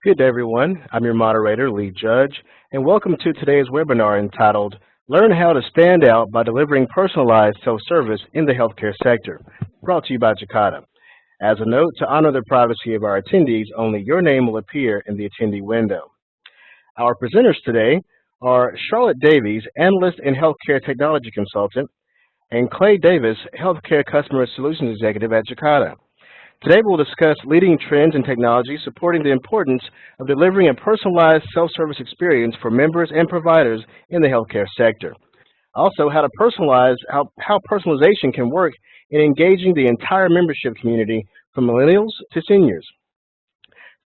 Good day, everyone. I'm your moderator, Lee Judge, and welcome to today's webinar entitled Learn How to Stand Out by Delivering Personalized Self-Service in the Healthcare Sector, brought to you by Jacada. As a note, to honor the privacy of our attendees, only your name will appear in the attendee window. Our presenters today are Charlotte Davies, Analyst and Healthcare Technology Consultant, and Clay Davis, Healthcare Customer Solutions Executive at Jacada. Today we'll discuss leading trends in technology supporting the importance of delivering a personalized self-service experience for members and providers in the healthcare sector. Also, how personalization can work in engaging the entire membership community from millennials to seniors.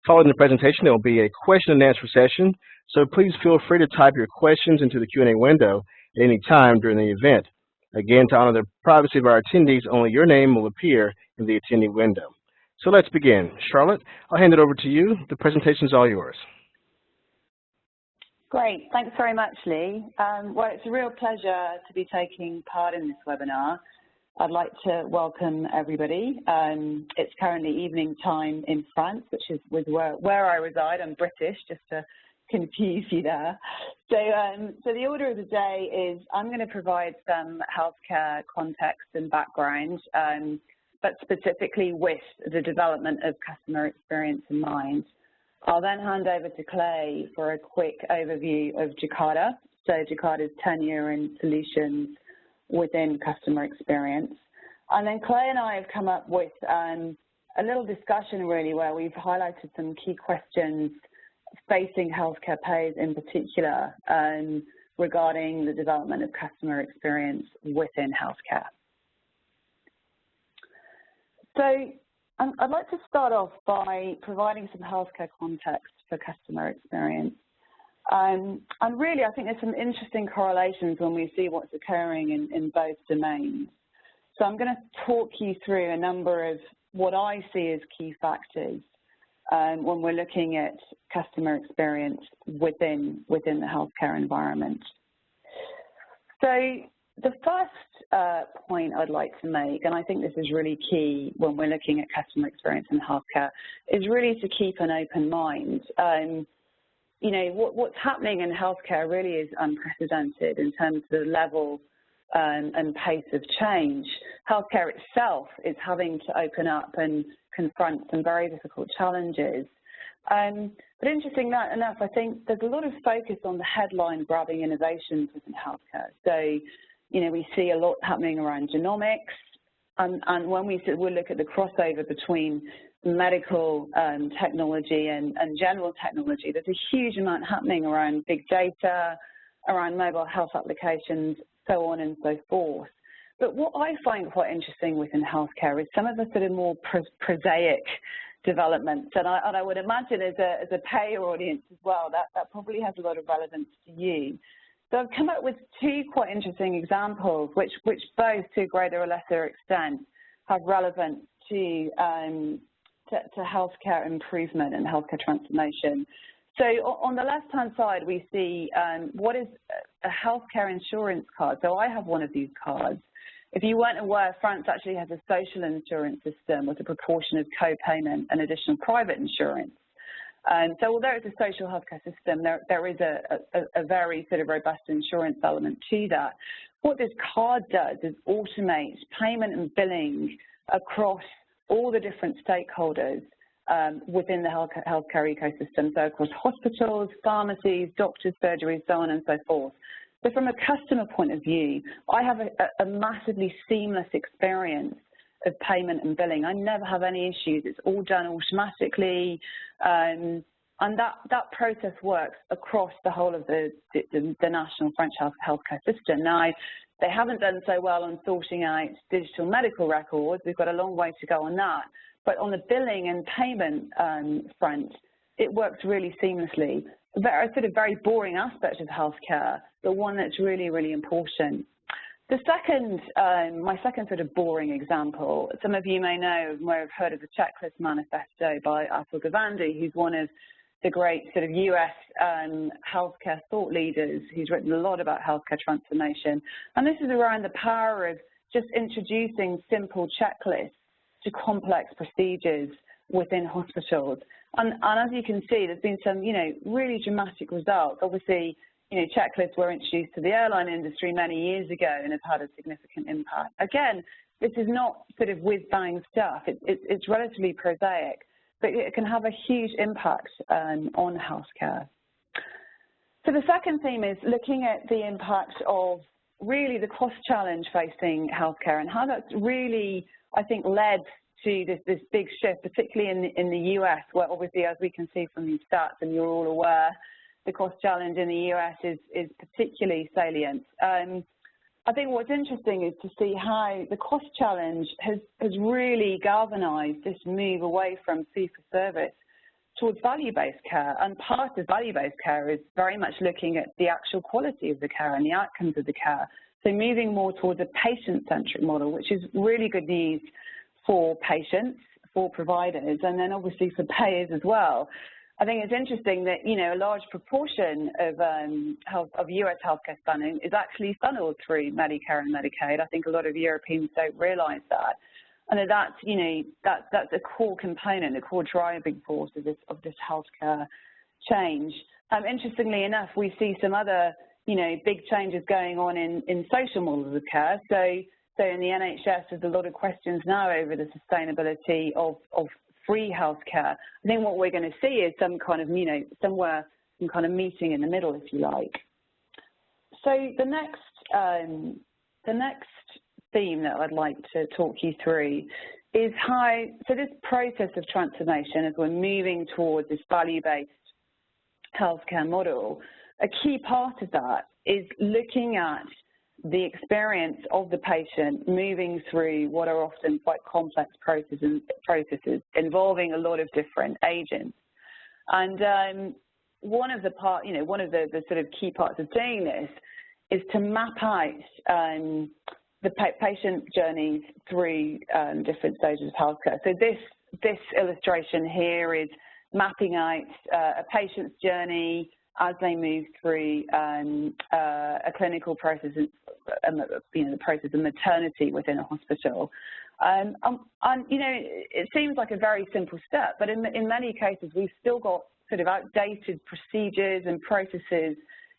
Following the presentation, there will be a question and answer session, so please feel free to type your questions into the Q&A window at any time during the event. Again, to honor the privacy of our attendees, only your name will appear in the attendee window. So let's begin. Charlotte, I'll hand it over to you. The presentation is all yours. Great. Thanks very much, Lee. Well, it's a real pleasure to be taking part in this webinar. I'd like to welcome everybody. It's currently evening time in France, which is where I reside. I'm British, just to confuse you there. So the order of the day is I'm going to provide some healthcare context and background, but specifically with the development of customer experience in mind. I'll then hand over to Clay for a quick overview of Jacada, so Jacada's tenure and solutions within customer experience. And then Clay and I have come up with a little discussion really where we've highlighted some key questions facing healthcare payers in particular regarding the development of customer experience within healthcare. So I'd like to start off by providing some healthcare context for customer experience. And really, I think there's some interesting correlations when we see what's occurring in both domains. So I'm going to talk you through a number of what I see as key factors when we're looking at customer experience within the healthcare environment. So the first point I'd like to make, and I think this is really key when we're looking at customer experience in healthcare, is really to keep an open mind. You know, what's happening in healthcare really is unprecedented in terms of the level and pace of change. Healthcare itself is having to open up and confront some very difficult challenges. But interesting enough, I think there's a lot of focus on the headline-grabbing innovations within healthcare. So, you know, we see a lot happening around genomics, and when we look at the crossover between medical technology and general technology, there's a huge amount happening around big data, around mobile health applications, so on and so forth. But what I find quite interesting within healthcare is some of the sort of more prosaic developments, and I would imagine as a payer audience as well, that probably has a lot of relevance to you. So I've come up with two quite interesting examples, which both, to a greater or lesser extent, have relevance to healthcare improvement and healthcare transformation. So on the left-hand side, we see what is a healthcare insurance card. So I have one of these cards. If you weren't aware, France actually has a social insurance system with a proportion of co-payment and additional private insurance. So although it's a social healthcare system, there is a very sort of robust insurance element to that. What this card does is automate payment and billing across all the different stakeholders within the healthcare ecosystem, so across hospitals, pharmacies, doctors, surgeries, so on and so forth. So from a customer point of view, I have a massively seamless experience of payment and billing. I never have any issues. It's all done automatically, and that process works across the whole of the national French healthcare system. Now, they haven't done so well on sorting out digital medical records. We've got a long way to go on that. But on the billing and payment front, it works really seamlessly. A sort of very boring aspect of healthcare, but one that's really, really important. The second, my second sort of boring example, some of you may have heard of the checklist Manifesto by Gandhi, who's one of the great sort of US healthcare thought leaders who's written a lot about healthcare transformation. And this is around the power of just introducing simple checklists to complex procedures within hospitals. And as you can see, there's been some, really dramatic results. Obviously, checklists were introduced to the airline industry many years ago and have had a significant impact. Again, this is not sort of whiz-bang stuff. It's relatively prosaic, but it can have a huge impact on healthcare. So the second theme is looking at the impact of really the cost challenge facing healthcare and how that's really, I think, led to this big shift, particularly in the US, where obviously, as we can see from these stats, and you're all aware, the cost challenge in the US is particularly salient. I think what's interesting is to see how the cost challenge has really galvanized this move away from fee-for-service towards value-based care. And part of value-based care is very much looking at the actual quality of the care and the outcomes of the care. So moving more towards a patient-centric model, which is really good news for patients, for providers, and then obviously for payers as well. I think it's interesting that, a large proportion of US healthcare spending is actually funneled through Medicare and Medicaid. I think a lot of Europeans don't realize that. And that's a core component, a core driving force of this healthcare change. Interestingly enough, we see some other, big changes going on in social models of care. So in the NHS, there's a lot of questions now over the sustainability of free healthcare. I think what we're going to see is some kind of, some kind of meeting in the middle, if you like. So the next theme that I'd like to talk you through is so this process of transformation, as we're moving towards this value-based healthcare model, a key part of that is looking at the experience of the patient moving through what are often quite complex processes involving a lot of different agents. And one of the sort of key parts of doing this is to map out the patient journeys through different stages of healthcare. So this illustration here is mapping out a patient's journey as they move through a clinical process, the process of maternity within a hospital. And it seems like a very simple step, but in many cases, we've still got sort of outdated procedures and processes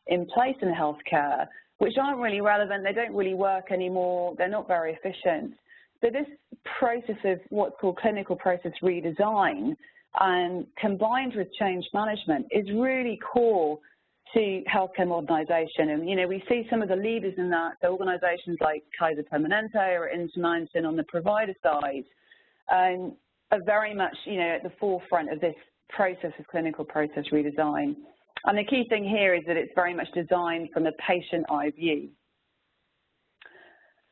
in place in healthcare, which aren't really relevant. They don't really work anymore. They're not very efficient. So this process of what's called clinical process redesign, combined with change management, is really core to healthcare modernisation. And, we see some of the leaders in that, the organisations like Kaiser Permanente or Intermountain on the provider side, are very much, at the forefront of this process of clinical process redesign. And the key thing here is that it's very much designed from a patient eye view.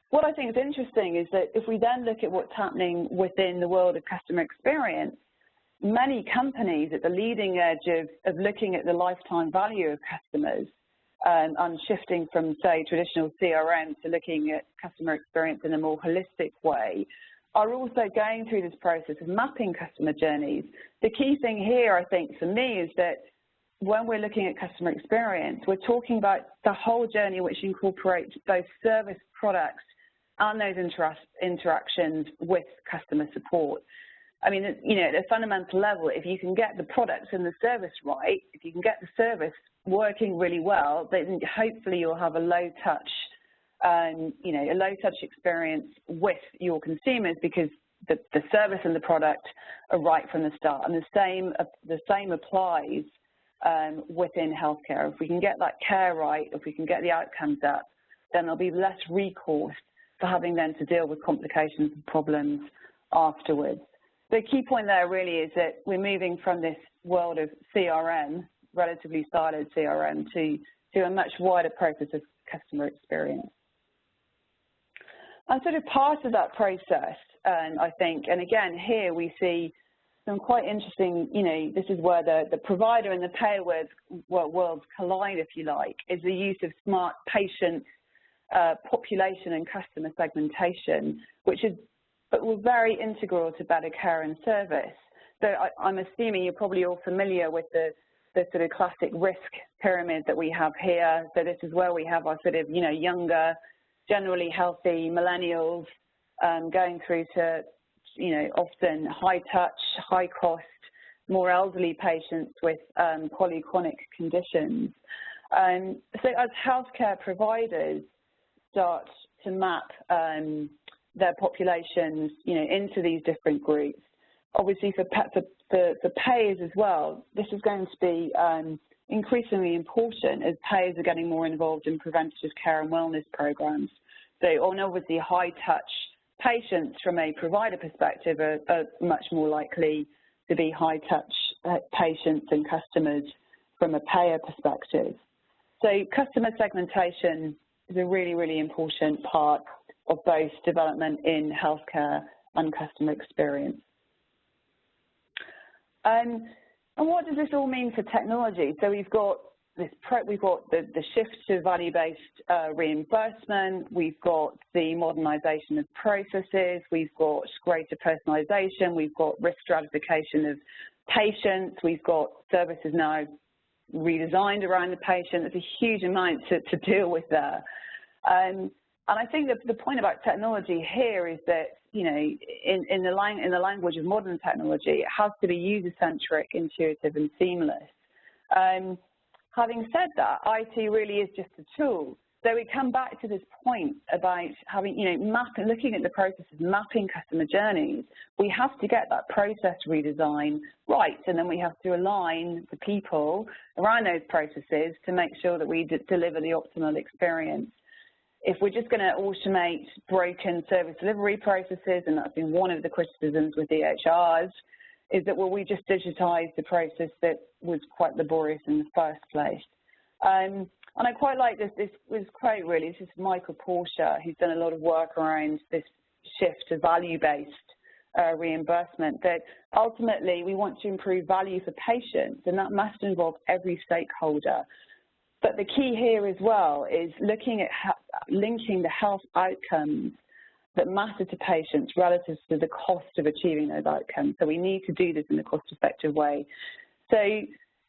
What I think is interesting is that if we then look at what's happening within the world of customer experience, many companies at the leading edge of looking at the lifetime value of customers and shifting from, say, traditional CRM to looking at customer experience in a more holistic way, are also going through this process of mapping customer journeys. The key thing here, I think, for me, is that when we're looking at customer experience, we're talking about the whole journey, which incorporates both service products and those interactions with customer support. I mean, at a fundamental level, if you can get the products and the service right, if you can get the service working really well, then hopefully you'll have a low-touch, a low-touch experience with your consumers, because the service and the product are right from the start. And the same applies within healthcare. If we can get that care right, if we can get the outcomes up, then there'll be less recourse for having then to deal with complications and problems afterwards. The key point there really is that we're moving from this world of CRM, relatively siloed CRM, to a much wider process of customer experience. And sort of part of that process, I think, and again, here we see some quite interesting, this is where the provider and the payer worlds collide, if you like, is the use of smart patient population and customer segmentation, which was very integral to better care and service. So I'm assuming you're probably all familiar with the sort of classic risk pyramid that we have here. So this is where we have our sort of, younger, generally healthy millennials going through to, often high touch, high cost more elderly patients with polychronic conditions. So as healthcare providers start to map their populations, into these different groups, obviously for payers as well, this is going to be increasingly important as payers are getting more involved in preventative care and wellness programs. So on obviously high-touch patients from a provider perspective are much more likely to be high-touch patients and customers from a payer perspective. So customer segmentation is a really, really important part of both development in healthcare and customer experience. And what does this all mean for technology? So we've got the shift to value-based reimbursement. We've got the modernization of processes. We've got greater personalization. We've got risk stratification of patients. We've got services now redesigned around the patient. There's a huge amount to deal with there. And I think that the point about technology here is that, in the language of modern technology, it has to be user-centric, intuitive, and seamless. Having said that, IT really is just a tool. So we come back to this point about having, looking at the process of mapping customer journeys. We have to get that process redesign right, and then we have to align the people around those processes to make sure that we deliver the optimal experience. If we're just going to automate broken service delivery processes, and that's been one of the criticisms with EHRs, is that, well, we just digitized the process that was quite laborious in the first place. And I quite like this quote, really. This is Michael Portia, who's done a lot of work around this shift to value-based reimbursement, that ultimately we want to improve value for patients, and that must involve every stakeholder. But the key here as well is looking at linking the health outcomes that matter to patients relative to the cost of achieving those outcomes. So we need to do this in a cost-effective way. So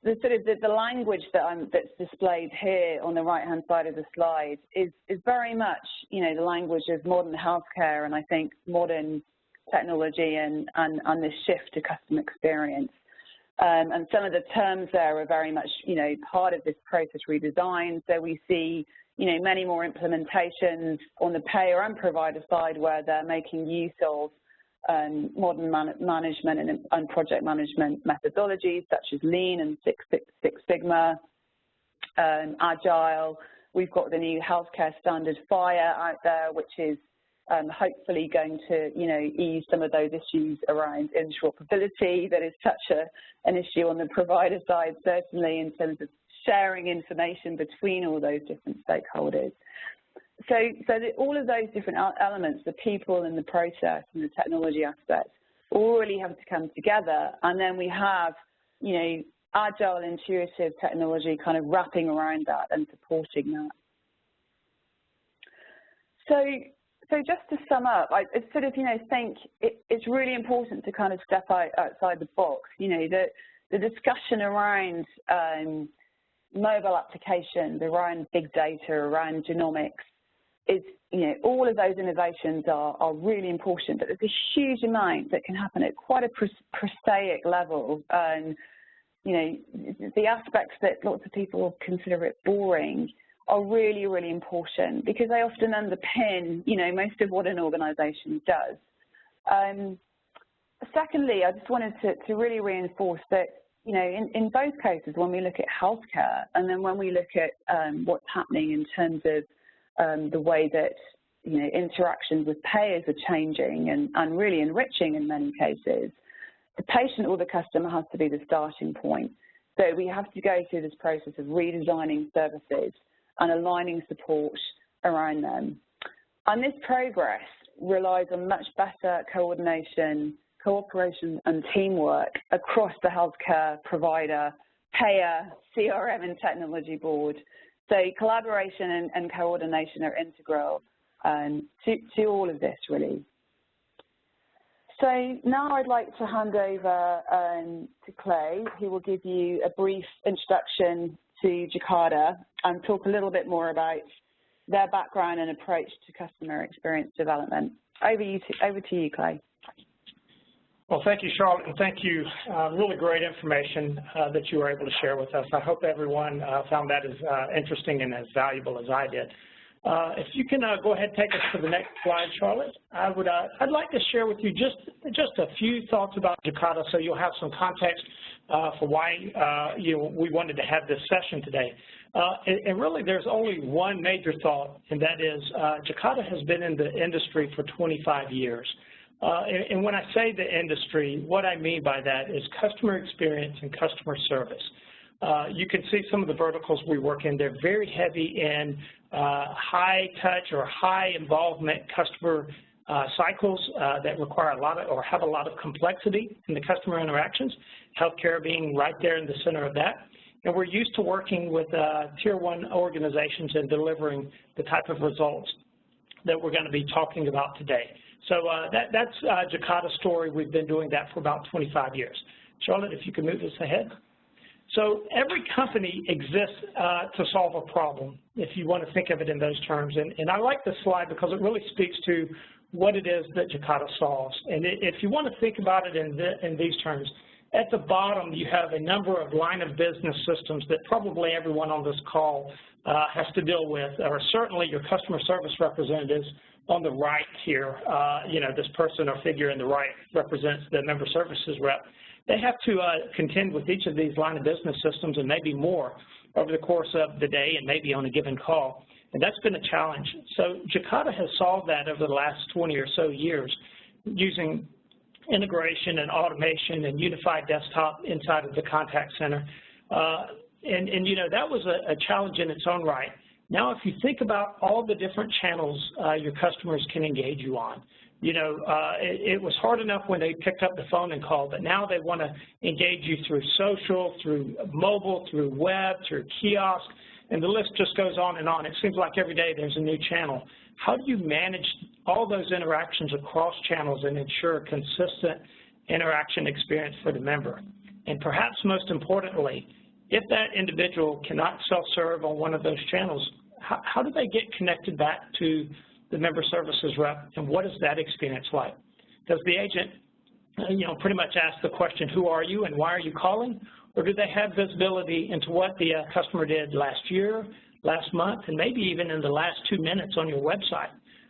the language that's displayed here on the right-hand side of the slide is very much, the language of modern healthcare, and I think modern technology and this shift to customer experience. And some of the terms there are very much, part of this process redesign. So we see, many more implementations on the payer and provider side where they're making use of modern management and project management methodologies such as Lean and Six Sigma, Agile. We've got the new healthcare standard FHIR out there, which is hopefully going to, ease some of those issues around interoperability that is such an issue on the provider side, certainly in terms of sharing information between all those different stakeholders. So all of those different elements, the people and the process and the technology aspects, all really have to come together. And then we have, agile, intuitive technology kind of wrapping around that and supporting that. So just to sum up, I sort of, think it's really important to kind of step outside the box. The discussion around mobile applications, around big data, around genomics is, all of those innovations are really important, but there's a huge amount that can happen at quite a prosaic level. The aspects that lots of people consider it boring are really, really important because they often underpin, most of what an organisation does. Secondly, I just wanted to really reinforce that, in both cases, when we look at healthcare and then when we look at what's happening in terms of the way that, interactions with payers are changing and really enriching in many cases, the patient or the customer has to be the starting point. So we have to go through this process of redesigning services and aligning support around them. And this progress relies on much better coordination, cooperation and teamwork across the healthcare provider, payer, CRM and technology board. So collaboration and coordination are integral to all of this, really. So now I'd like to hand over to Clay, who will give you a brief introduction to Jacada and talk a little bit more about their background and approach to customer experience development. Over to you, Clay. Well, thank you, Charlotte, and thank you. Really great information that you were able to share with us. I hope everyone found that as interesting and as valuable as I did. If you can go ahead and take us to the next slide, Charlotte, I'd like to share with you just a few thoughts about Jacada, so you'll have some context for why we wanted to have this session today. And really, there's only one major thought, and that is Jacada has been in the industry for 25 years. And when I say the industry, what I mean by that is customer experience and customer service. You can see some of the verticals we work in. They're very heavy in high touch or high involvement customer cycles that require a lot of, or have a lot of complexity in the customer interactions, healthcare being right there in the center of that. And we're used to working with tier 1 organizations and delivering the type of results that we're going to be talking about today. So that's Jacada's story. We've been doing that for about 25 years. Charlotte, if you could move us ahead. So every company exists to solve a problem, if you want to think of it in those terms. And I like this slide because it really speaks to what it is that Jacada solves. And if you want to think about it in these terms, at the bottom you have a number of line of business systems that probably everyone on this call has to deal with, or certainly your customer service representatives on the right here. This person or figure in the right represents the member services rep. They have to contend with each of these line of business systems and maybe more over the course of the day and maybe on a given call. And that's been a challenge. So Jacada has solved that over the last 20 or so years using integration and automation and unified desktop inside of the contact center. That was a challenge in its own right. Now, if you think about all the different channels your customers can engage you on, it was hard enough when they picked up the phone and called, but now they want to engage you through social, through mobile, through web, through kiosk, and the list just goes on and on. It seems like every day there's a new channel. How do you manage all those interactions across channels and ensure a consistent interaction experience for the member? And perhaps most importantly, if that individual cannot self-serve on one of those channels, how do they get connected back to the member services rep, and what is that experience like? Does the agent, pretty much ask the question, who are you and why are you calling? Or do they have visibility into what the customer did last year, last month, and maybe even in the last 2 minutes on your website?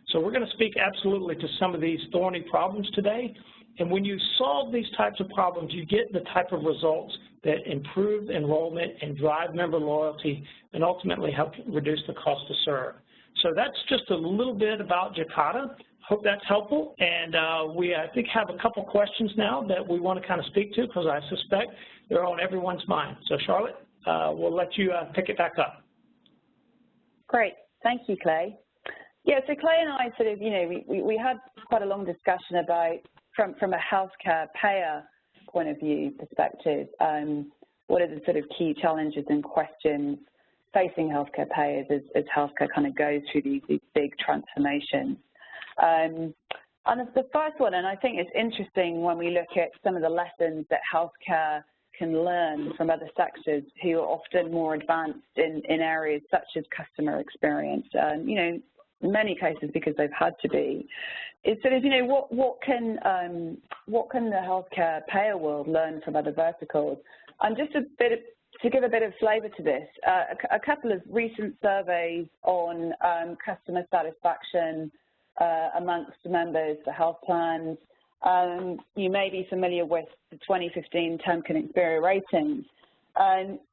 So we're going to speak absolutely to some of these thorny problems today. And when you solve these types of problems, you get the type of results that improve enrollment and drive member loyalty and ultimately help reduce the cost to serve. So that's just a little bit about Jacada. Hope that's helpful. And we, I think, have a couple questions now that we want to kind of speak to because I suspect they're on everyone's mind. So, Charlotte, we'll let you pick it back up. Great. Thank you, Clay. Yeah, so Clay and I sort of, we had quite a long discussion about, from a healthcare payer point of view perspective, what are the sort of key challenges and questions facing healthcare payers as healthcare kind of goes through these big transformations. And the first one, and I think it's interesting when we look at some of the lessons that healthcare can learn from other sectors who are often more advanced in areas such as customer experience, in many cases because they've had to be, is sort of, what can the healthcare payer world learn from other verticals? And just to give a bit of flavor to this, a couple of recent surveys on customer satisfaction amongst members for health plans. You may be familiar with the 2015 Temkin Experience ratings.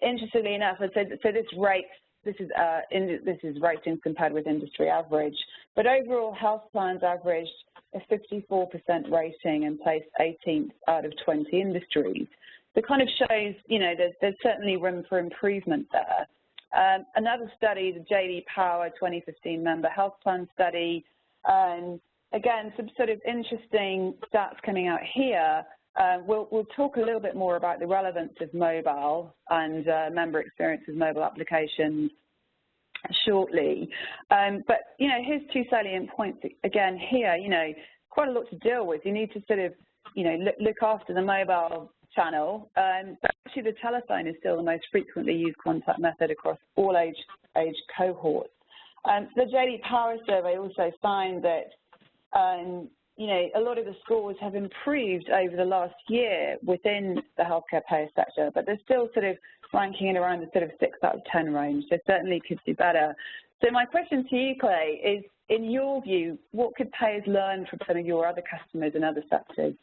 Interestingly enough, so this is ratings compared with industry average, but overall health plans averaged a 54% rating and placed 18th out of 20 industries. So it kind of shows, there's certainly room for improvement there. Another study, the J.D. Power 2015 member health plan study, again, some sort of interesting stats coming out here. We'll talk a little bit more about the relevance of mobile and member experience with mobile applications shortly. But, here's two salient points again here, quite a lot to deal with. You need to sort of, look after the mobile channel, but actually the telephone is still the most frequently used contact method across all age cohorts. The J.D. Power survey also found that you know, a lot of the scores have improved over the last year within the healthcare payer sector, but they're still sort of ranking in around the sort of 6 out of 10 range, so certainly could do better. So my question to you, Clay, is in your view, what could payers learn from some of your other customers in other sectors?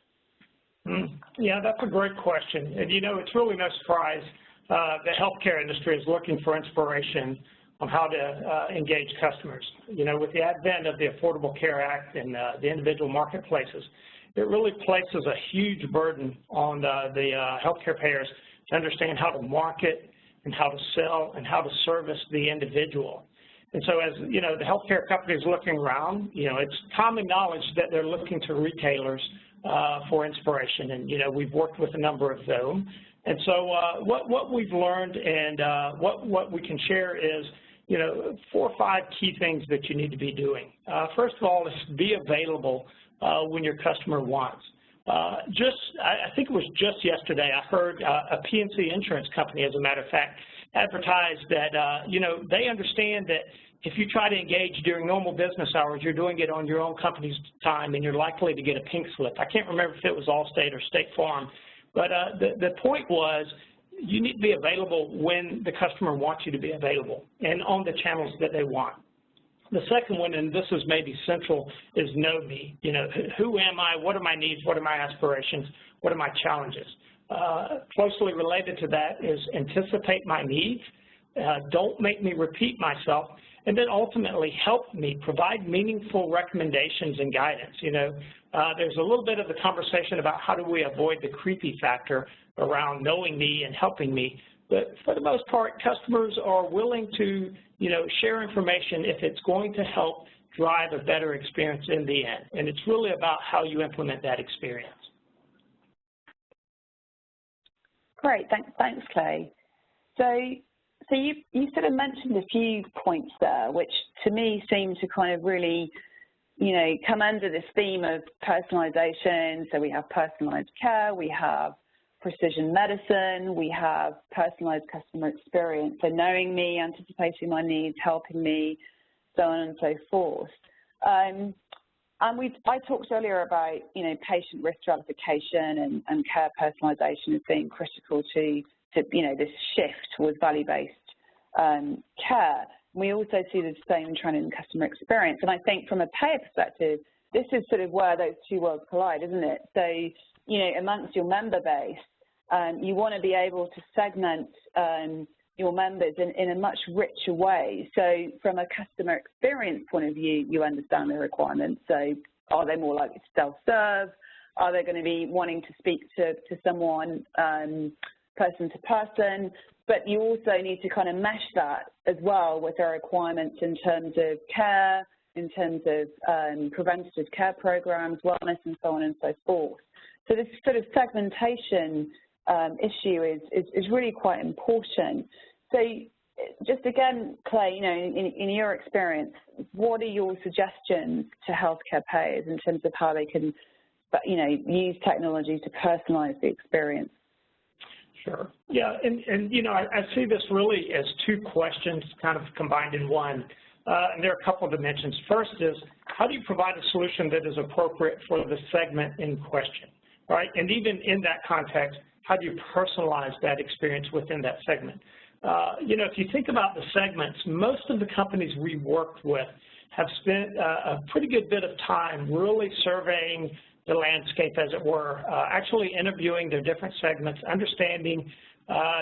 Yeah, that's a great question. And, you know, it's really no surprise the healthcare industry is looking for inspiration on how to engage customers. You know, with the advent of the Affordable Care Act and the individual marketplaces, it really places a huge burden on the healthcare payers to understand how to market and how to sell and how to service the individual. And so as, you know, the healthcare companies looking around, you know, it's common knowledge that they're looking to retailers for inspiration. And, you know, we've worked with a number of them. And so what we've learned and what we can share is, you know, 4 or 5 key things that you need to be doing. First of all, is be available when your customer wants. I think it was just yesterday, I heard a PNC insurance company, as a matter of fact, advertise that, you know, they understand that if you try to engage during normal business hours, you're doing it on your own company's time and you're likely to get a pink slip. I can't remember if it was Allstate or State Farm, but the point was you need to be available when the customer wants you to be available and on the channels that they want. The second one, and this is maybe central, is know me. You know, who am I? What are my needs? What are my aspirations? What are my challenges? Closely related to that is anticipate my needs. Don't make me repeat myself. And then ultimately help me provide meaningful recommendations and guidance. You know, there's a little bit of the conversation about how do we avoid the creepy factor around knowing me and helping me. But for the most part, customers are willing to, you know, share information if it's going to help drive a better experience in the end. And it's really about how you implement that experience. Great, thanks, Clay. So you sort of mentioned a few points there, which to me seem to kind of really, you know, come under this theme of personalization. So we have personalized care, we have precision medicine, we have personalized customer experience. So knowing me, anticipating my needs, helping me, so on and so forth. And I talked earlier about, you know, patient risk stratification and care personalization as being critical to you know, this shift towards value-based care. We also see the same trend in customer experience. And I think from a payer perspective, this is sort of where those two worlds collide, isn't it? So, you know, amongst your member base, you want to be able to segment your members in a much richer way. So from a customer experience point of view, you understand their requirements. So are they more likely to self-serve? Are they going to be wanting to speak to someone person to person? But you also need to kind of mesh that as well with their requirements in terms of care, in terms of preventative care programs, wellness, and so on and so forth. So this sort of segmentation issue is really quite important. So just again, Clay, you know, in your experience, what are your suggestions to healthcare payers in terms of how they can, you know, use technology to personalize the experience? Sure. Yeah, and you know, I see this really as 2 questions kind of combined in one. And there are a couple of dimensions. First is, how do you provide a solution that is appropriate for the segment in question, right? And even in that context, how do you personalize that experience within that segment? You know, if you think about the segments, most of the companies we worked with have spent a pretty good bit of time really surveying the landscape, as it were, actually interviewing their different segments, understanding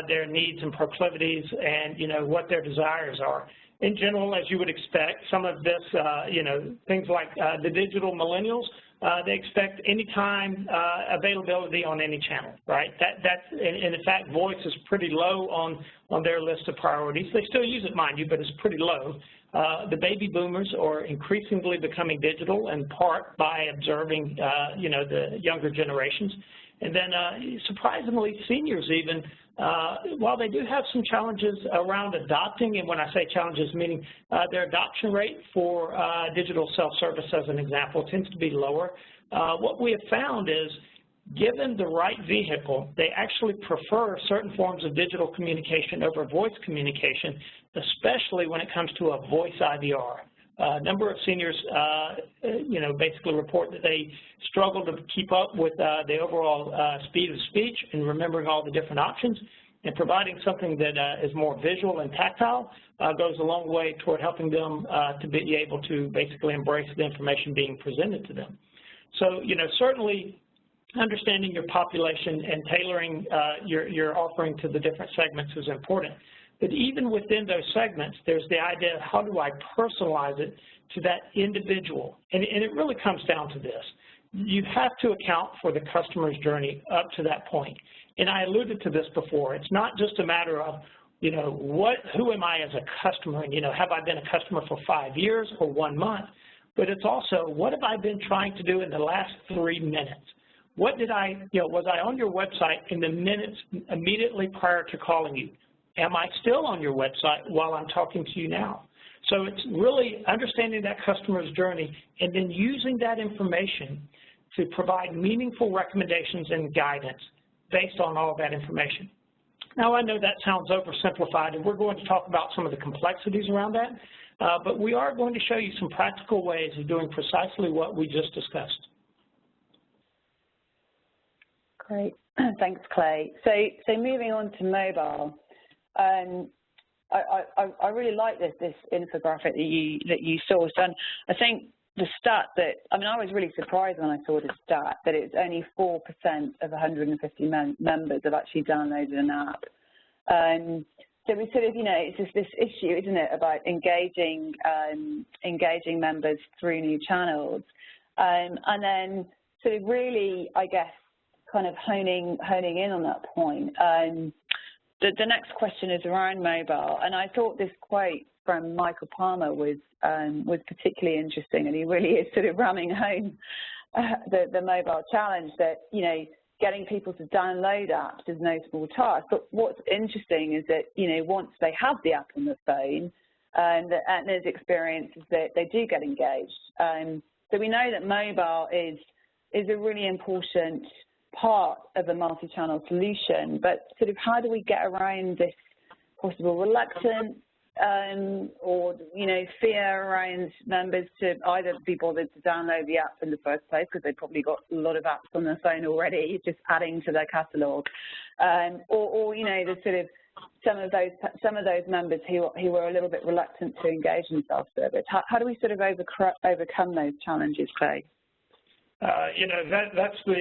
their needs and proclivities and, you know, what their desires are. In general, as you would expect, some of this, you know, things like the digital millennials, they expect anytime availability on any channel, right? And in fact, voice is pretty low on their list of priorities. They still use it, mind you, but it's pretty low. The baby boomers are increasingly becoming digital, in part by observing, you know, the younger generations. And then surprisingly, seniors even, while they do have some challenges around adopting, and when I say challenges, meaning their adoption rate for digital self-service, as an example, tends to be lower. What we have found is, given the right vehicle, they actually prefer certain forms of digital communication over voice communication, especially when it comes to a voice IVR. A number of seniors, basically report that they struggle to keep up with the overall speed of speech and remembering all the different options. And providing something that is more visual and tactile goes a long way toward helping them to be able to basically embrace the information being presented to them. So, certainly understanding your population and tailoring your offering to the different segments is important. But even within those segments, there's the idea of how do I personalize it to that individual? And it really comes down to this. You have to account for the customer's journey up to that point. And I alluded to this before. It's not just a matter of, who am I as a customer? And, have I been a customer for 5 years or 1 month? But it's also, what have I been trying to do in the last 3 minutes? What did was I on your website in the minutes immediately prior to calling you? Am I still on your website while I'm talking to you now? So it's really understanding that customer's journey and then using that information to provide meaningful recommendations and guidance based on all of that information. Now, I know that sounds oversimplified, and we're going to talk about some of the complexities around that, but we are going to show you some practical ways of doing precisely what we just discussed. Great. Thanks, Clay. So moving on to mobile. I really like this infographic that you saw. And I think the stat that, I was really surprised when I saw the stat that it's only 4% of 150 members have actually downloaded an app. So we sort of, it's just this issue, isn't it, about engaging members through new channels. And then sort of really, I guess, kind of honing in on that point. The next question is around mobile, and I thought this quote from Michael Palmer was particularly interesting, and he really is sort of ramming home the mobile challenge that, getting people to download apps is no small task. But what's interesting is that, once they have the app on the phone, and there's experiences that they do get engaged. So we know that mobile is a really important part of a multi-channel solution, but sort of how do we get around this possible reluctance or, fear around members to either be bothered to download the app in the first place because they've probably got a lot of apps on their phone already, just adding to their catalogue, or the sort of some of those members who are a little bit reluctant to engage in self-service. How do we sort of overcome those challenges, Clay? That's the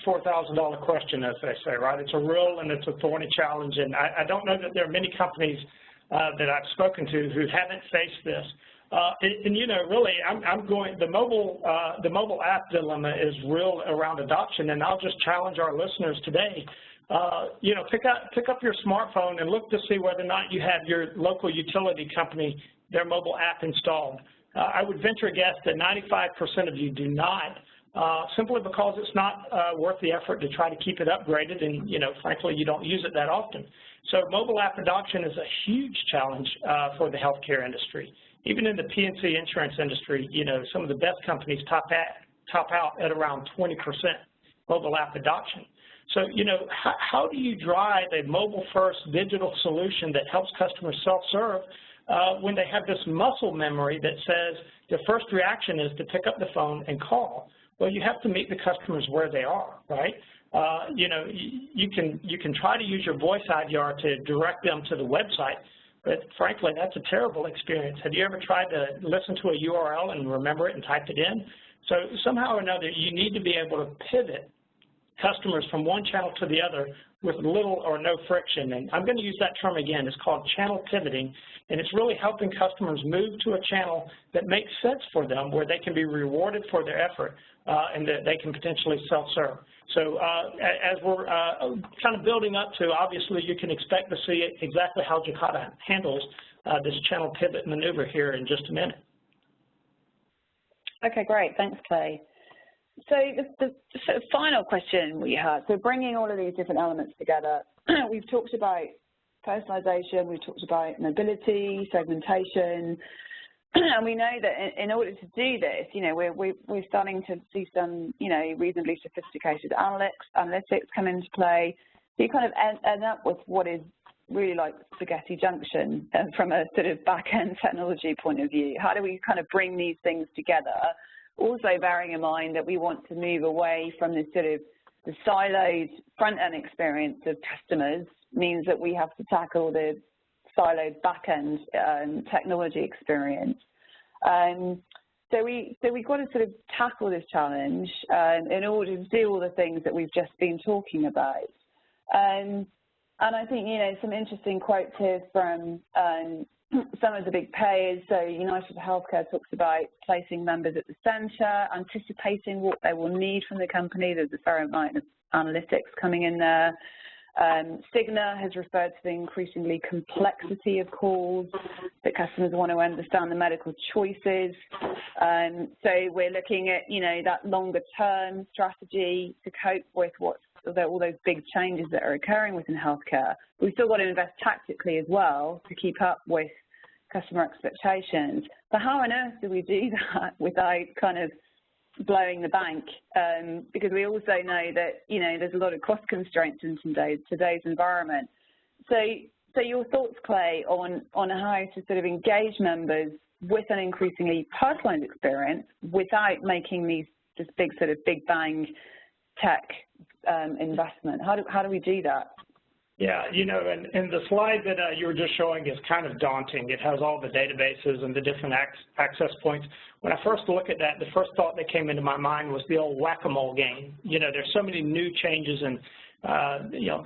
$64,000 question, as they say, right? It's a real and it's a thorny challenge, and I don't know that there are many companies that I've spoken to who haven't faced this. Really, the mobile app dilemma is real around adoption, and I'll just challenge our listeners today. Pick up your smartphone and look to see whether or not you have your local utility company, their mobile app installed. I would venture a guess that 95% of you do not. Simply because it's not worth the effort to try to keep it upgraded, and frankly, you don't use it that often. So mobile app adoption is a huge challenge for the healthcare industry. Even in the P&C insurance industry, some of the best companies top out at around 20% mobile app adoption. So how do you drive a mobile-first digital solution that helps customers self-serve when they have this muscle memory that says their first reaction is to pick up the phone and call? Well, you have to meet the customers where they are, right? You can try to use your voice IVR to direct them to the website, but frankly, that's a terrible experience. Have you ever tried to listen to a URL and remember it and type it in? So somehow or another, you need to be able to pivot customers from one channel to the other with little or no friction. And I'm going to use that term again. It's called channel pivoting, and it's really helping customers move to a channel that makes sense for them, where they can be rewarded for their effort and that they can potentially self-serve. So as we're kind of building up to, obviously you can expect to see exactly how Jacada handles this channel pivot maneuver here in just a minute. Okay, great. Thanks, Clay. So the sort of final question we had, so bringing all of these different elements together, we've talked about personalization, we've talked about mobility, segmentation, and we know that in order to do this, we're starting to see some, reasonably sophisticated analytics come into play. So you kind of end up with what is really like spaghetti junction from a sort of back-end technology point of view. How do we kind of bring these things together? Also bearing in mind that we want to move away from this sort of the siloed front-end experience of customers means that we have to tackle the siloed back-end technology experience. So we've got to sort of tackle this challenge in order to do all the things that we've just been talking about. And I think, you know, some interesting quotes here from some of the big payers. So United Healthcare talks about placing members at the center, anticipating what they will need from the company. There's a fair amount of analytics coming in there. Cigna has referred to the increasingly complexity of calls, that customers want to understand the medical choices. So we're looking at, you know, that longer term strategy to cope with all those big changes that are occurring within healthcare. But we've still got to invest tactically as well to keep up with customer expectations. So how on earth do we do that without kind of blowing the bank? Because we also know that, you know, there's a lot of cost constraints in today's environment. So your thoughts, Clay, on how to sort of engage members with an increasingly personalized experience without making these just big sort of big bang tech investment? How do we do that? Yeah, you know, and the slide that you were just showing is kind of daunting. It has all the databases and the different access points. When I first look at that, the first thought that came into my mind was the old whack-a-mole game. You know, there's so many new changes, and you know,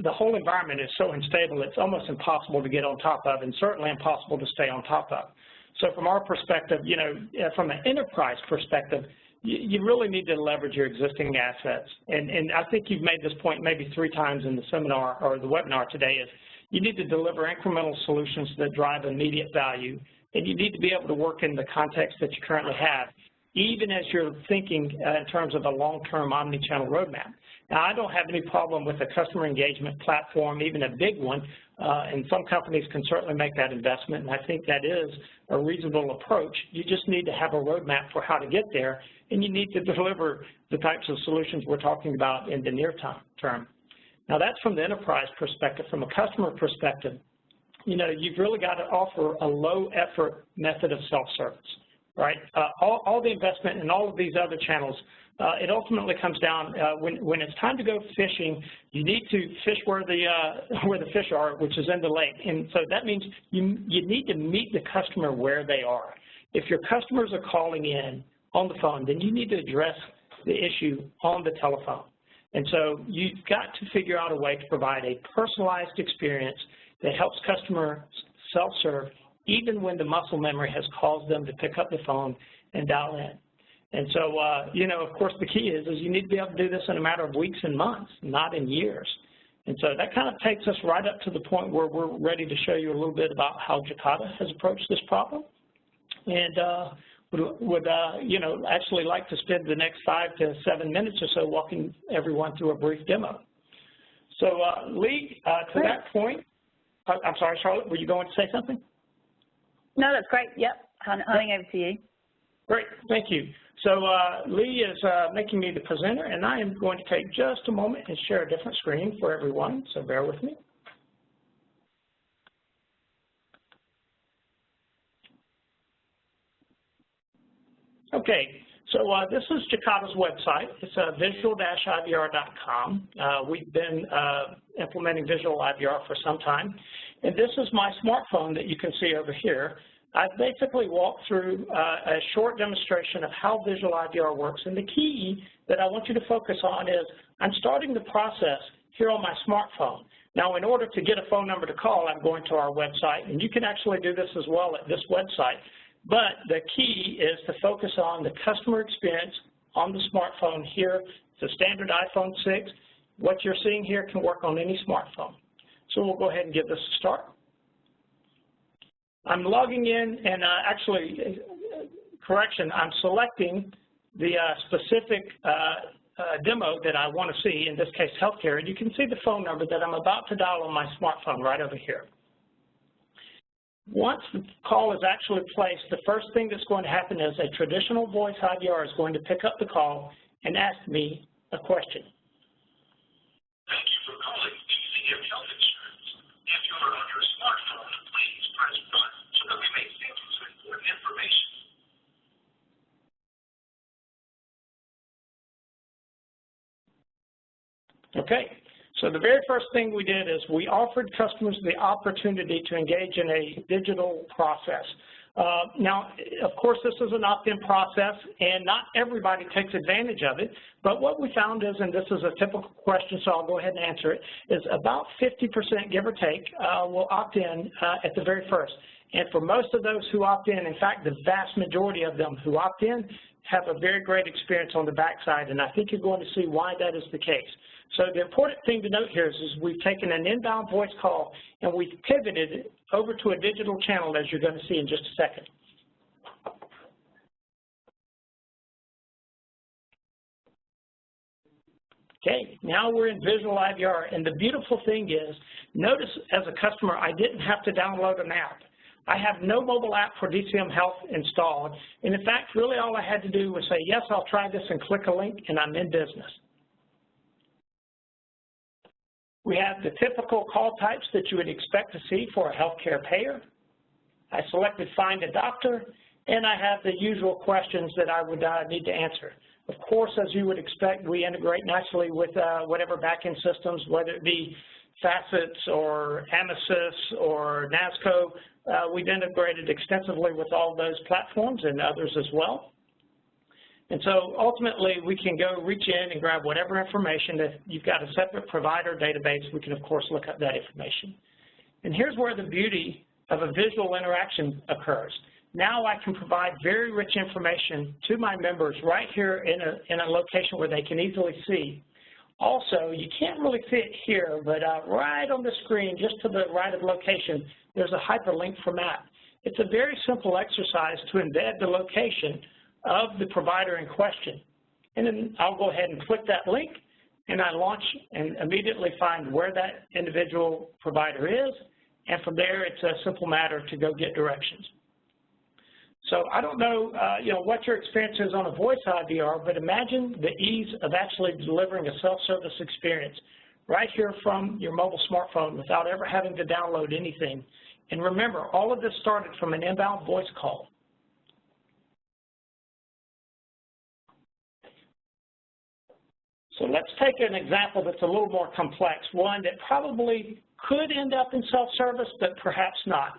the whole environment is so unstable, it's almost impossible to get on top of, and certainly impossible to stay on top of. So from our perspective, you know, from an enterprise perspective, you really need to leverage your existing assets. And I think you've made this point maybe 3 times in the seminar or the webinar today, is you need to deliver incremental solutions that drive immediate value, and you need to be able to work in the context that you currently have, even as you're thinking in terms of a long-term omni-channel roadmap. Now, I don't have any problem with a customer engagement platform, even a big one, and some companies can certainly make that investment, and I think that is a reasonable approach. You just need to have a roadmap for how to get there, and you need to deliver the types of solutions we're talking about in the near term. Now, that's from the enterprise perspective. From a customer perspective, you know, you've really got to offer a low-effort method of self-service, right? All the investment in all of these other channels, it ultimately comes down, when it's time to go fishing, you need to fish where the fish are, which is in the lake. And so that means you need to meet the customer where they are. If your customers are calling in on the phone, then you need to address the issue on the telephone. And so you've got to figure out a way to provide a personalized experience that helps customers self-serve, even when the muscle memory has caused them to pick up the phone and dial in. And so, you know, of course, the key is you need to be able to do this in a matter of weeks and months, not in years. And so that kind of takes us right up to the point where we're ready to show you a little bit about how Jacada has approached this problem. And would you know, actually like to spend the next 5 to 7 minutes or so walking everyone through a brief demo. So, Lee, to that point, I'm sorry, Charlotte, were you going to say something? No, that's great. Yep, handing over to you. Great, thank you. So Lee is making me the presenter, and I am going to take just a moment and share a different screen for everyone, so bear with me. Okay, so this is Jacada's website. It's visual-ivr.com. We've been implementing visual IVR for some time, and this is my smartphone that you can see over here. I've basically walked through a short demonstration of how visual IVR works, and the key that I want you to focus on is I'm starting the process here on my smartphone. Now, in order to get a phone number to call, I'm going to our website, and you can actually do this as well at this website. But the key is to focus on the customer experience on the smartphone here. It's a standard iPhone 6. What you're seeing here can work on any smartphone. So we'll go ahead and give this a start. I'm logging in, and actually, correction, I'm selecting the specific demo that I want to see, in this case healthcare, and you can see the phone number that I'm about to dial on my smartphone right over here. Once the call is actually placed, the first thing that's going to happen is a traditional voice IVR is going to pick up the call and ask me a question. Thank you for calling DCF Health Insurance. Okay, so the very first thing we did is we offered customers the opportunity to engage in a digital process. Now, of course, this is an opt-in process, and not everybody takes advantage of it, but what we found is, and this is a typical question, so I'll go ahead and answer it, is about 50%, give or take, will opt in at the very first. And for most of those who opt in fact, the vast majority of them who opt in have a very great experience on the backside, and I think you're going to see why that is the case. So the important thing to note here is we've taken an inbound voice call and we've pivoted it over to a digital channel, as you're going to see in just a second. Okay, now we're in visual IVR, and the beautiful thing is, notice as a customer, I didn't have to download an app. I have no mobile app for DCM Health installed, and in fact, really all I had to do was say, yes, I'll try this, and click a link, and I'm in business. We have the typical call types that you would expect to see for a healthcare payer. I selected Find a Doctor, and I have the usual questions that I would need to answer. Of course, as you would expect, we integrate nicely with whatever back-end systems, whether it be Facets or Amisys or NASCO. We've integrated extensively with all those platforms and others as well. And so ultimately, we can go reach in and grab whatever information. If you've got a separate provider database, we can, of course, look up that information. And here's where the beauty of a visual interaction occurs. Now I can provide very rich information to my members right here in a location where they can easily see. Also, you can't really see it here, but right on the screen, just to the right of location, there's a hyperlink for MAP. It's a very simple exercise to embed the location of the provider in question. And then I'll go ahead and click that link, and I launch and immediately find where that individual provider is, and from there it's a simple matter to go get directions. So I don't know, what your experience is on a voice IVR, but imagine the ease of actually delivering a self-service experience right here from your mobile smartphone without ever having to download anything. And remember, all of this started from an inbound voice call. So let's take an example that's a little more complex, one that probably could end up in self-service, but perhaps not.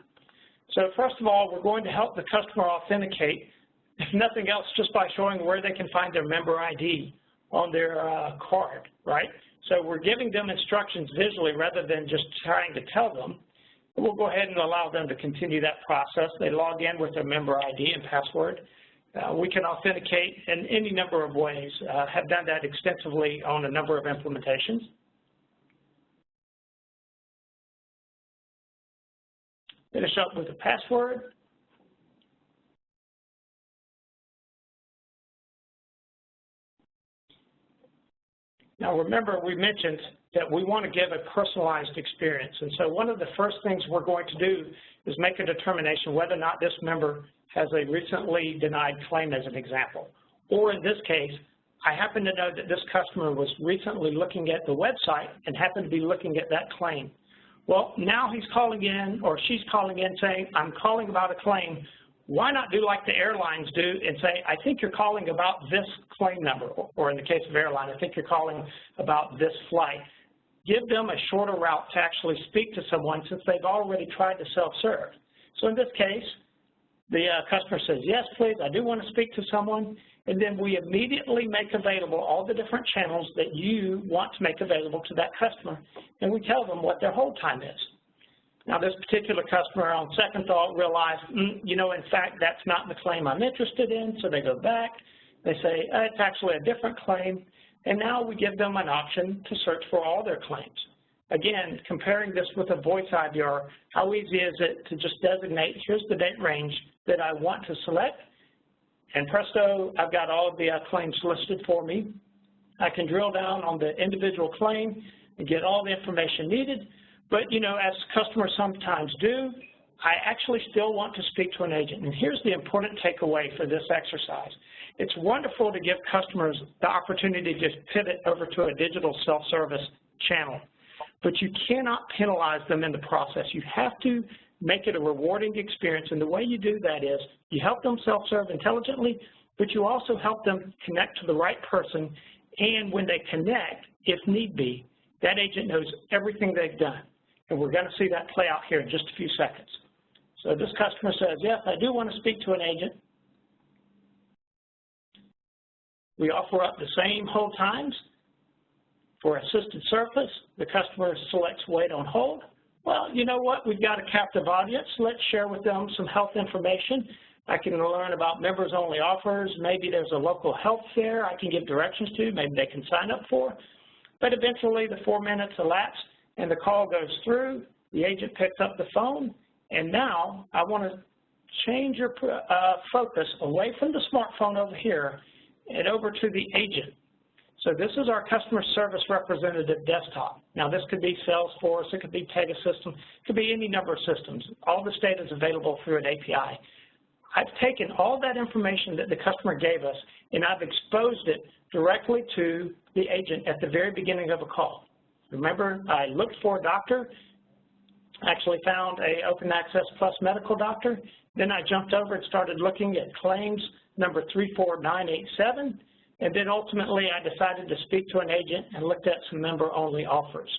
So first of all, we're going to help the customer authenticate, if nothing else, just by showing where they can find their member ID on their card, right? So we're giving them instructions visually rather than just trying to tell them. We'll go ahead and allow them to continue that process. They log in with their member ID and password. We can authenticate in any number of ways, have done that extensively on a number of implementations. Finish up with a password. Now remember, we mentioned that we want to give a personalized experience, and so one of the first things we're going to do is make a determination whether or not this member has a recently denied claim, as an example. Or in this case, I happen to know that this customer was recently looking at the website and happened to be looking at that claim. Well, now he's calling in, or she's calling in saying, I'm calling about a claim. Why not do like the airlines do and say, I think you're calling about this claim number, or in the case of airline, I think you're calling about this flight. Give them a shorter route to actually speak to someone since they've already tried to self-serve. So in this case, the customer says, yes, please, I do want to speak to someone, and then we immediately make available all the different channels that you want to make available to that customer, and we tell them what their hold time is. Now, this particular customer, on second thought, realized, in fact, that's not the claim I'm interested in, so they go back. They say, it's actually a different claim, and now we give them an option to search for all their claims. Again, comparing this with a voice IVR, how easy is it to just designate, here's the date range that I want to select, and presto, I've got all of the claims listed for me. I can drill down on the individual claim and get all the information needed, but as customers sometimes do, I actually still want to speak to an agent. And here's the important takeaway for this exercise. It's wonderful to give customers the opportunity to pivot over to a digital self-service channel, but you cannot penalize them in the process. You have to make it a rewarding experience, and the way you do that is you help them self-serve intelligently, but you also help them connect to the right person, and when they connect, if need be, That agent knows everything they've done. And we're going to see that play out here in just a few seconds. So this customer says, yes, I do want to speak to an agent. We offer up the same hold times. For assisted service, the customer selects wait on hold. Well, you know what? We've got a captive audience. Let's share with them some health information. I can learn about members-only offers. Maybe there's a local health fair I can give directions to. Maybe they can sign up for. But eventually, the 4 minutes elapse, and the call goes through. The agent picks up the phone, and now I want to change your focus away from the smartphone over here and over to the agent. So this is our customer service representative desktop. Now this could be Salesforce, it could be Pegasystem, it could be any number of systems. All this data is available through an API. I've taken all that information that the customer gave us and I've exposed it directly to the agent at the very beginning of a call. Remember, I looked for a doctor, actually found a Open Access Plus medical doctor, then I jumped over and started looking at claims number 34987, and then ultimately I decided to speak to an agent and looked at some member-only offers.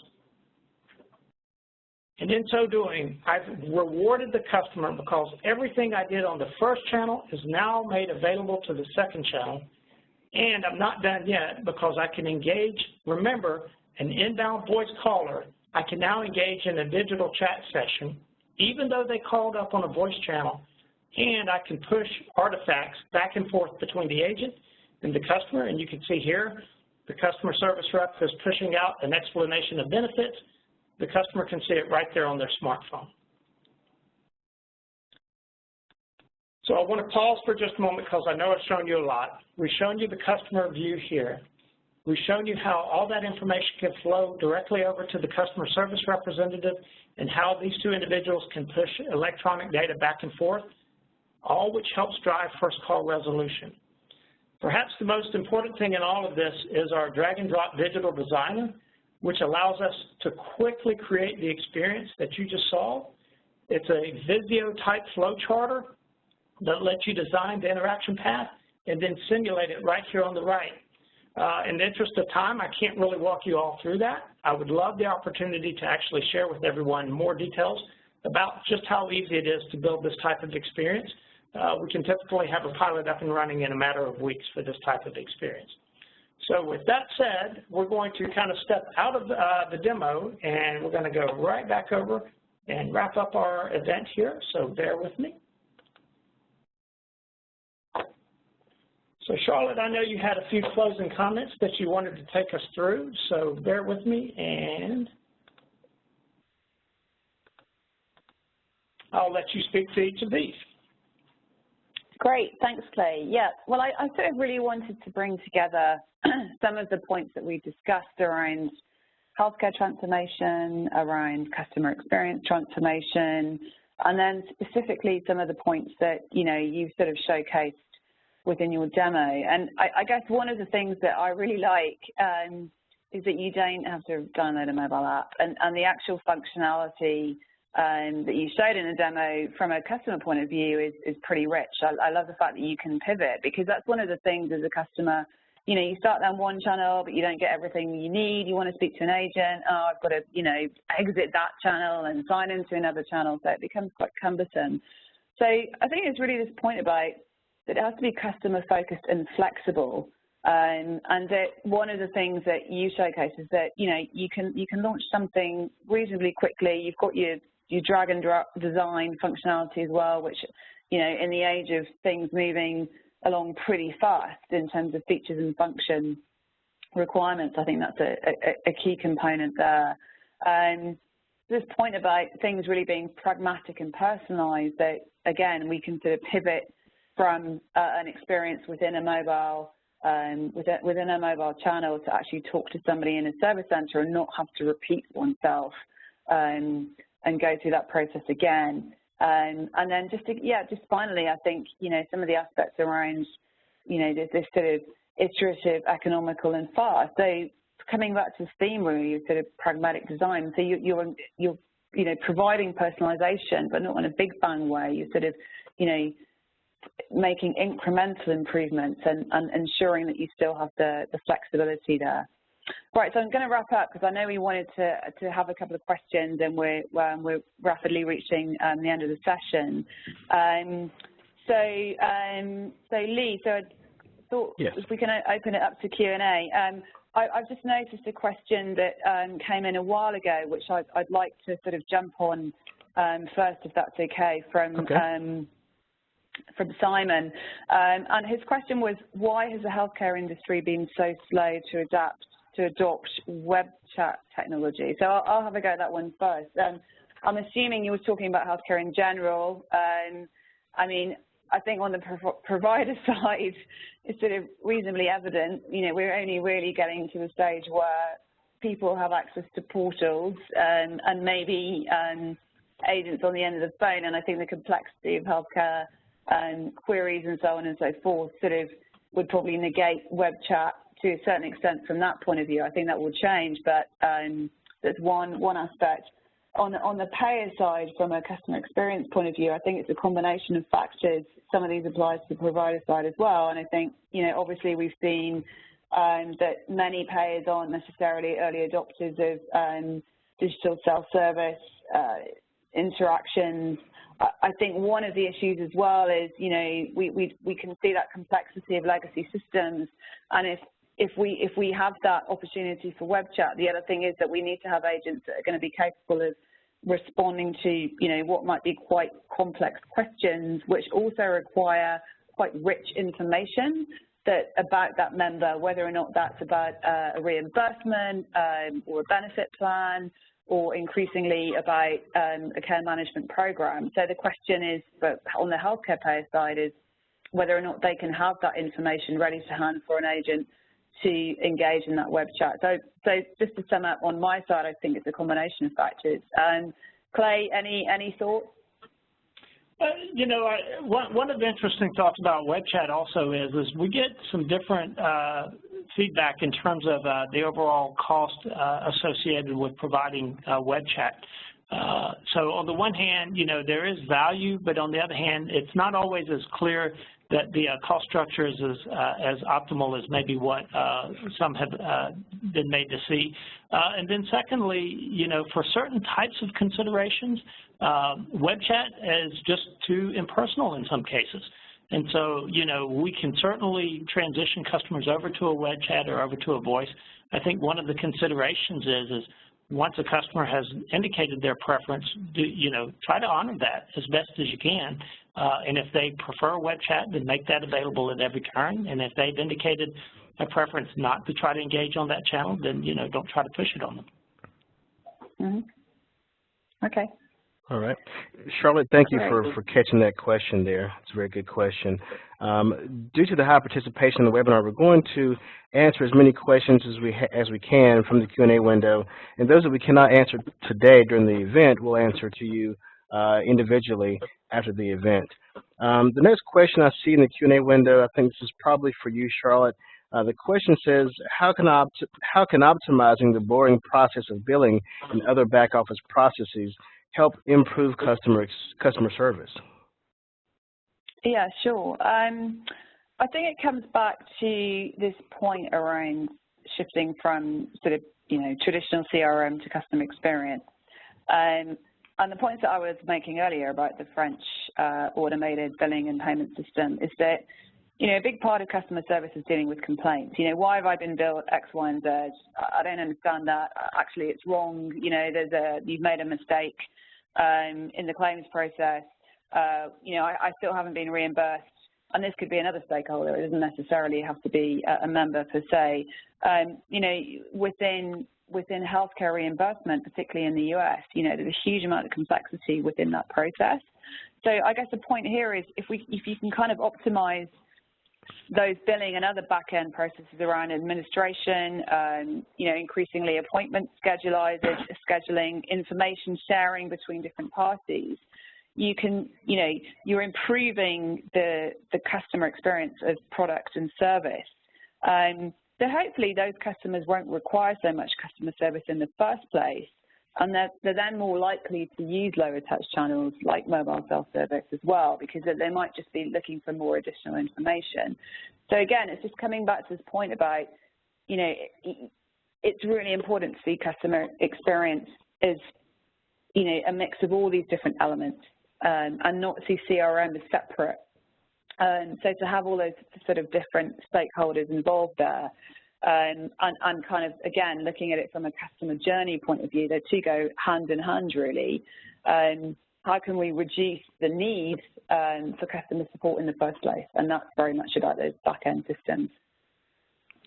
And in so doing, I've rewarded the customer because everything I did on the first channel is now made available to the second channel. And I'm not done yet because I can engage, remember, an inbound voice caller, I can now engage in a digital chat session, even though they called up on a voice channel, and I can push artifacts back and forth between the agent and the customer. And you can see here, the customer service rep is pushing out an explanation of benefits. The customer can see it right there on their smartphone. So I want to pause for just a moment because I know I've shown you a lot. We've shown you the customer view here. We've shown you how all that information can flow directly over to the customer service representative and how these two individuals can push electronic data back and forth, all which helps drive first call resolution. Perhaps the most important thing in all of this is our drag and drop digital designer, which allows us to quickly create the experience that you just saw. It's a Visio type flow charter that lets you design the interaction path and then simulate it right here on the right. In the interest of time, I can't really walk you all through that. I would love the opportunity to actually share with everyone more details about just how easy it is to build this type of experience. We can typically have a pilot up and running in a matter of weeks for this type of experience. So with that said, we're going to kind of step out of the demo, and we're going to go right back over and wrap up our event here, so bear with me. So Charlotte, I know you had a few closing comments that you wanted to take us through, so bear with me, and I'll let you speak to each of these. Great, thanks, Clay. Yeah, well, I sort of really wanted to bring together some of the points that we discussed around healthcare transformation, around customer experience transformation, and then specifically some of the points that, you know, you've sort of showcased within your demo. And I guess one of the things that I really like is that you don't have to download a mobile app, and the actual functionality that you showed in the demo from a customer point of view is pretty rich. I love the fact that you can pivot, because that's one of the things as a customer, you know, you start down one channel, but you don't get everything you need. You want to speak to an agent. Oh, I've got to, you know, exit that channel and sign into another channel, so it becomes quite cumbersome. So I think it's really this point about that it has to be customer focused and flexible. And that one of the things that you showcase is that, you know, you can launch something reasonably quickly. You've got your drag and drop design functionality as well, which, you know, in the age of things moving along pretty fast in terms of features and function requirements, I think that's a key component there. This point about things really being pragmatic and personalized, that again, we can sort of pivot from an experience within a mobile within a mobile channel to actually talk to somebody in a service center and not have to repeat oneself and go through that process again. And then just finally, I think, you know, some of the aspects around, you know, this sort of iterative, economical, and fast. So coming back to this theme, really, sort of pragmatic design. So you're you know, providing personalization, but not in a big bang way. You're sort of, you know, making incremental improvements and ensuring that you still have the flexibility there. Right, so I'm going to wrap up because I know we wanted to have a couple of questions, and we're rapidly reaching the end of the session. So Lee, so I thought if we can open it up to Q&A. I've just noticed a question that came in a while ago, which I'd like to sort of jump on first, if that's okay, from Simon. And his question was, why has the healthcare industry been so slow to adopt web chat technology? So I'll have a go at that one first. I'm assuming you were talking about healthcare in general. I mean, I think on the provider side, it's sort of reasonably evident. You know, we're only really getting to the stage where people have access to portals and maybe agents on the end of the phone. And I think the complexity of healthcare queries and so on and so forth sort of would probably negate web chat to a certain extent from that point of view. I think that will change, but that's one aspect. On the payer side, from a customer experience point of view, I think it's a combination of factors. Some of these apply to the provider side as well, and I think, you know, obviously we've seen that many payers aren't necessarily early adopters of digital self-service interactions. I think one of the issues as well is, you know, we can see that complexity of legacy systems, and if we have that opportunity for web chat, the other thing is that we need to have agents that are going to be capable of responding to, you know, what might be quite complex questions, which also require quite rich information about that member, whether or not that's about a reimbursement or a benefit plan, or increasingly about a care management program. So the question is, but on the healthcare payer side, is whether or not they can have that information ready to hand for an agent to engage in that web chat. So just to sum up on my side, I think it's a combination of factors. Clay, any thoughts? You know, one of the interesting thoughts about web chat also is we get some different feedback in terms of the overall cost associated with providing web chat. So on the one hand, you know, there is value, but on the other hand, it's not always as clear that the cost structure is as optimal as maybe what some have been made to see. And then secondly, you know, for certain types of considerations, web chat is just too impersonal in some cases. And so, you know, we can certainly transition customers over to a web chat or over to a voice. I think one of the considerations is once a customer has indicated their preference, you know, try to honor that as best as you can. And if they prefer web chat, then make that available at every turn. And if they've indicated a preference not to try to engage on that channel, then, you know, don't try to push it on them. Mm-hmm. Okay. All right. Charlotte, thank you for catching that question there. It's a very good question. Due to the high participation in the webinar, we're going to answer as many questions as we can from the Q&A window. And those that we cannot answer today during the event, we'll answer to you individually after the event. The next question I see in the Q&A window, I think this is probably for you, Charlotte. The question says, how can optimizing the boring process of billing and other back office processes help improve customer service? Yeah, sure. I think it comes back to this point around shifting from sort of, you know, traditional CRM to customer experience. And the points that I was making earlier about the French automated billing and payment system is that, you know, a big part of customer service is dealing with complaints. You know, why have I been billed X, Y, and Z? I don't understand that. Actually, it's wrong. You know, you've made a mistake in the claims process. You know, I still haven't been reimbursed. And this could be another stakeholder. It doesn't necessarily have to be a member per se. You know, within healthcare reimbursement, particularly in the US, you know, there's a huge amount of complexity within that process. So I guess the point here is if you can kind of optimize those billing and other back-end processes around administration, you know, increasingly appointment scheduling, information sharing between different parties, you can, you know, you're improving the customer experience of product and service. So hopefully those customers won't require so much customer service in the first place, and they're then more likely to use lower touch channels like mobile self-service as well, because they might just be looking for more additional information. So again, it's just coming back to this point about, you know, it's really important to see customer experience as, you know, a mix of all these different elements, and not see CRM as separate. So to have all those sort of different stakeholders involved there, and kind of, again, looking at it from a customer journey point of view, the two go hand in hand, really. How can we reduce the need for customer support in the first place? And that's very much about those back-end systems.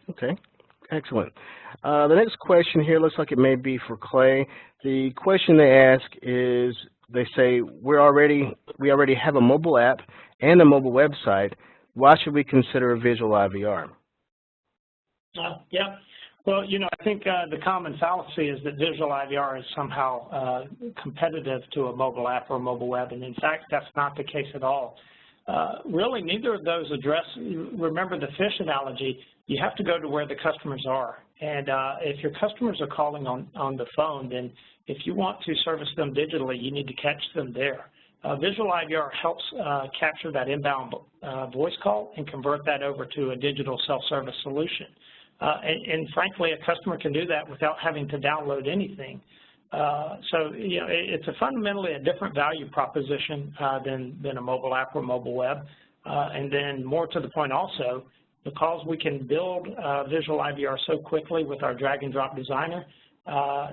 Okay, excellent. The next question here looks like it may be for Clay. The question they ask is, they say, we already have a mobile app and a mobile website. Why should we consider a visual IVR? Yeah. Well, you know, I think the common fallacy is that visual IVR is somehow competitive to a mobile app or a mobile web, and in fact, that's not the case at all. Really, neither of those address, remember the fish analogy, you have to go to where the customers are. And if your customers are calling on the phone, then if you want to service them digitally, you need to catch them there. Visual IVR helps capture that inbound voice call and convert that over to a digital self-service solution. And frankly, a customer can do that without having to download anything. So, you know, it's fundamentally a different value proposition than a mobile app or mobile web. And then more to the point also, because we can build visual IVR so quickly with our drag and drop designer,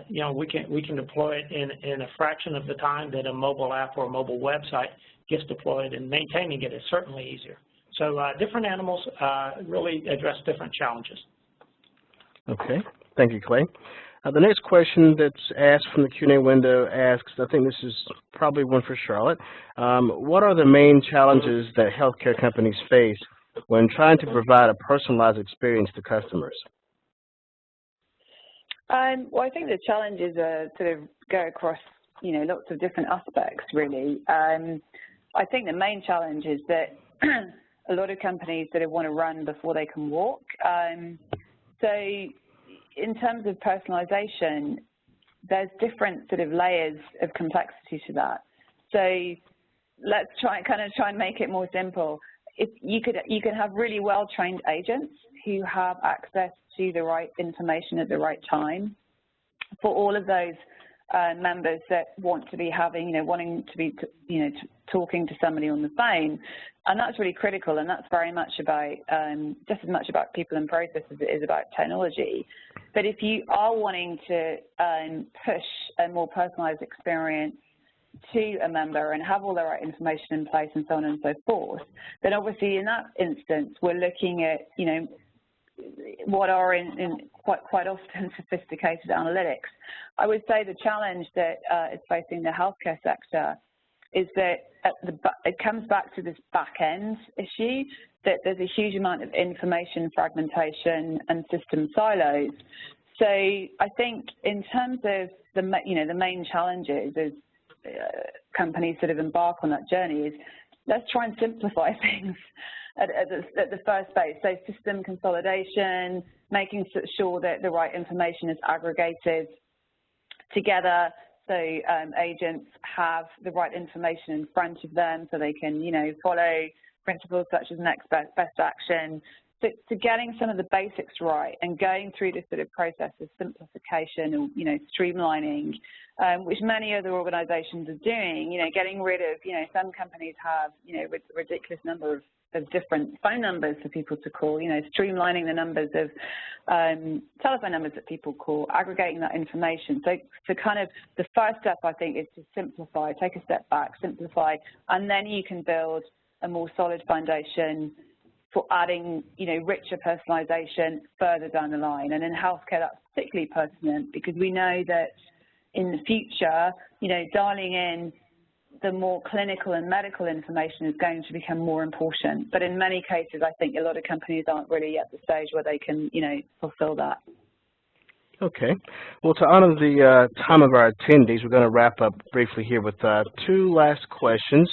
you know, we can deploy it in a fraction of the time that a mobile app or a mobile website gets deployed, and maintaining it is certainly easier. So different animals really address different challenges. Okay, thank you, Clay. The next question that's asked from the Q&A window asks, I think this is probably one for Charlotte, what are the main challenges that healthcare companies face when trying to provide a personalized experience to customers? Well, I think the challenges are sort of go across, you know, lots of different aspects, really. I think the main challenge is that a lot of companies sort of want to run before they can walk. So in terms of personalization, there's different sort of layers of complexity to that. So let's try and make it more simple. If you can have really well-trained agents who have access to the right information at the right time for all of those members that want to be having, wanting to be, talking to somebody on the phone. And that's really critical, and that's very much about, just as much about people and process as it is about technology. But if you are wanting to push a more personalized experience to a member and have all the right information in place and so on and so forth, then obviously in that instance, we're looking at, what are in quite often sophisticated analytics. I would say the challenge that is facing the healthcare sector is that it comes back to this back-end issue, that there's a huge amount of information fragmentation and system silos. So I think in terms of the main challenges as companies sort of embark on that journey is, let's try and simplify things at the first base. So system consolidation, making sure that the right information is aggregated together, so agents have the right information in front of them so they can, follow principles such as next best action. So getting some of the basics right and going through this sort of process of simplification or, streamlining, which many other organizations are doing, getting rid of, some companies have, a ridiculous number of different phone numbers for people to call, streamlining the numbers of telephone numbers that people call, aggregating that information. So kind of the first step, I think, is to simplify, take a step back, simplify, and then you can build a more solid foundation for adding, richer personalization further down the line. And in healthcare, that's particularly pertinent because we know that in the future, dialing in the more clinical and medical information is going to become more important. But in many cases, I think a lot of companies aren't really at the stage where they can, fulfill that. Okay. Well, to honor the time of our attendees, we're going to wrap up briefly here with two last questions.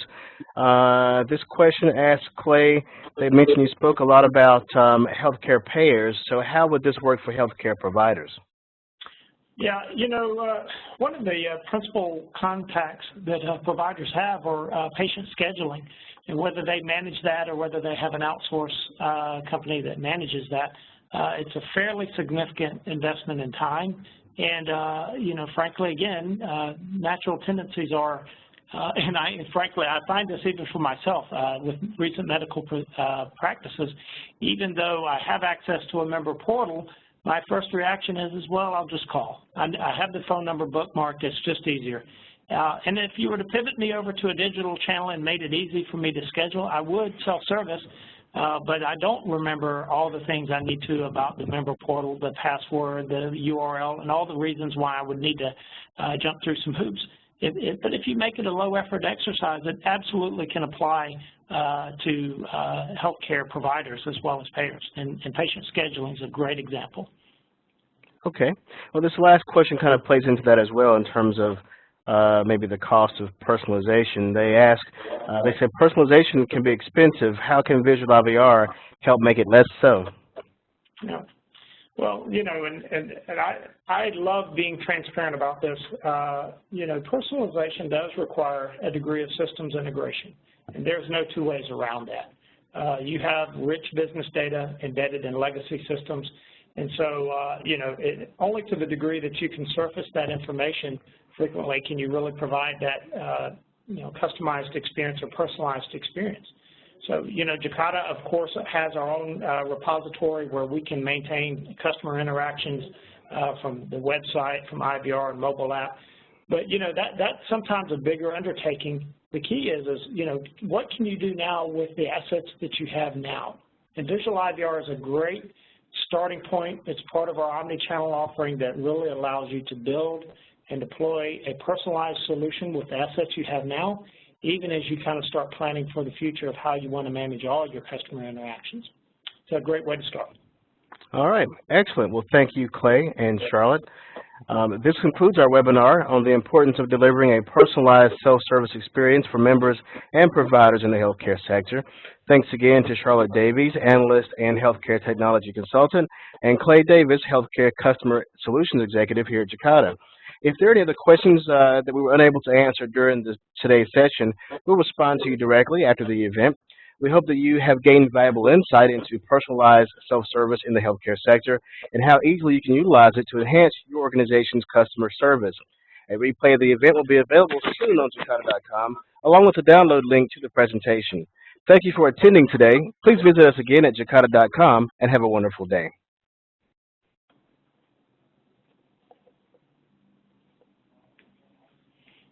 This question asks Clay, they mentioned you spoke a lot about healthcare payers, so how would this work for healthcare providers? Yeah, one of the principal contacts that providers have are patient scheduling, and whether they manage that or whether they have an outsource company that manages that. it's a fairly significant investment in time. And, you know, frankly, again, natural tendencies are, and frankly, I find this even for myself with recent medical practices, even though I have access to a member portal, my first reaction is well, I'll just call. I have the phone number bookmarked. It's just easier. And if you were to pivot me over to a digital channel and made it easy for me to schedule, I would self-service, but I don't remember all the things I need to about the member portal, the password, the URL, and all the reasons why I would need to jump through some hoops. But if you make it a low-effort exercise, it absolutely can apply to healthcare providers as well as payers, and patient scheduling is a great example. Okay. Well, this last question kind of plays into that as well in terms of maybe the cost of personalization. They ask, they say personalization can be expensive. How can visual IVR help make it less so? Yeah. Well, you know, and I love being transparent about this. You know, personalization does require a degree of systems integration, and there's no two ways around that. You have rich business data embedded in legacy systems, and so, you know, only to the degree that you can surface that information frequently can you really provide that, you know, customized experience or personalized experience. So, you know, Jacada, of course, has our own repository where we can maintain customer interactions from the website, from IVR and mobile app. But, you know, that's sometimes a bigger undertaking. The key is, you know, what can you do now with the assets that you have now? And visual IVR is a great starting point. It's part of our omni-channel offering that really allows you to build and deploy a personalized solution with the assets you have now, even as you kind of start planning for the future of how you want to manage all your customer interactions. It's a great way to start. All right, excellent. Well, thank you, Clay and Charlotte. This concludes our webinar on the importance of delivering a personalized self-service experience for members and providers in the healthcare sector. Thanks again to Charlotte Davies, analyst and healthcare technology consultant, and Clay Davis, healthcare customer solutions executive here at Jacada. If there are any other questions that we were unable to answer during today's session, we'll respond to you directly after the event. We hope that you have gained valuable insight into personalized self-service in the healthcare sector and how easily you can utilize it to enhance your organization's customer service. A replay of the event will be available soon on Jacada.com, along with a download link to the presentation. Thank you for attending today. Please visit us again at Jacada.com and have a wonderful day.